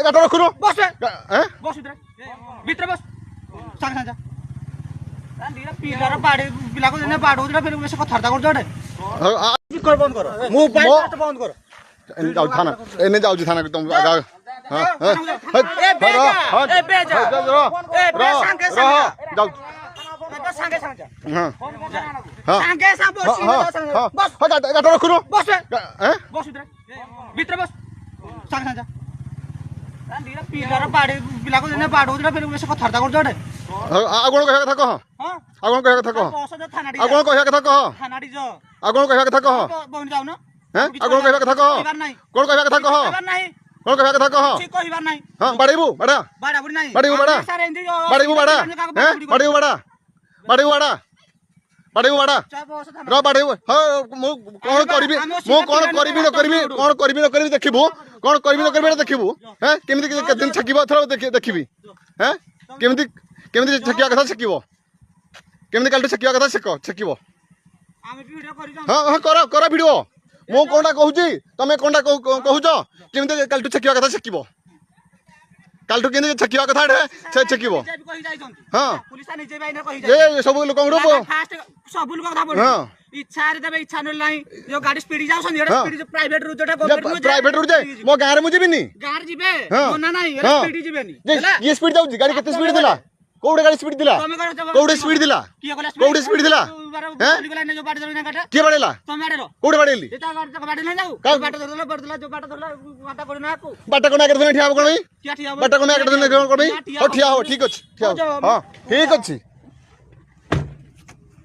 गाटर रखुनु बस बे हैं बस भीतर बस सांगे सांगे पिलार बाड़े पिला को ने बाड़ो फिर से कथारता कर जोडे कर बंद करो मोबाइल बंद करो जाऊ थाना एने जाऊ थाना तुम आगा हां ए बेजा सांगे सांगे जाऊ सांगे सांगे हां हां सांगे सांगे बस गाटर रखुनु बस बे हैं बस भीतर बस सांगे सांगे पिलार बाड़े पिला को ने बाड़ो फिर से कथारता कर जोडे आगुण कहया कथा कह हां आगुण कहया कथा कह बस थानाडी आगुण कहया कथा कह थानाडी जो आगुण कहया कथा कह बन जाऊ ना हैं आगुण कहया कथा कह कोन कहया कथा कह नहीं कोन कहया कथा कह ठीक कहिबार नहीं हां बाड़ीबू बड़ा बाड़ाबुरी नहीं बाड़ीबू बड़ा बाड़ीबू बड़ा हैं बाड़ीबू बड़ा बाड़ीबू बड़ा बाड़ीबू बड़ा र बाड़ीबू हां मु कोन करबी मु कोन करबी न करबी देखिबू कोन करबी न करबी देखिबू हैं केमिति दिन छकिबो थरो देखिबी हैं केमिति छकिया कथा छकिबो केमिति कालटू छकिया कथा छकिबो आमे वीडियो करि जा हां हां करा वीडियो मु कोनटा कहूची तमे कोनटा कहूच केमिति कालटू छकिया कथा छकिबो कालटू केमिति छकिया कथा छकिबो हां पुलिस निजे बाइना कहि ए सब लोक ग्रुप फास्ट सब लोक कथा बोल हां इच्छा रे तबे इच्छा न नाही जो गाड़ी स्पीड जाउ सन एटा स्पीड प्राइवेट रूट जोटा गवर्नमेंट में प्राइवेट रूट जाय मो गारे मु जीबिनी गार जीबे कोना नाही एटा स्पीड जीबेनी ये स्पीड जाउची गाड़ी केते स्पीड दिला कोडे गाड़ी स्पीड दिला कोडे स्पीड दिला कोडे स्पीड दिला हैं जो बाटे जमीन काटा के बाडेला तुम बाडेलो कोडे बाडेली एटा बाटे नहीं जाऊ बाटे धरला बरदला जो बाटे धरला माता कोड ना को बाटा कोना कर देने ठिया कोन भाई क्या ठिया बाटा कोना कर देने कोन भाई ओ ठिया हो ठीक अछि ठिया हां ठीक अछि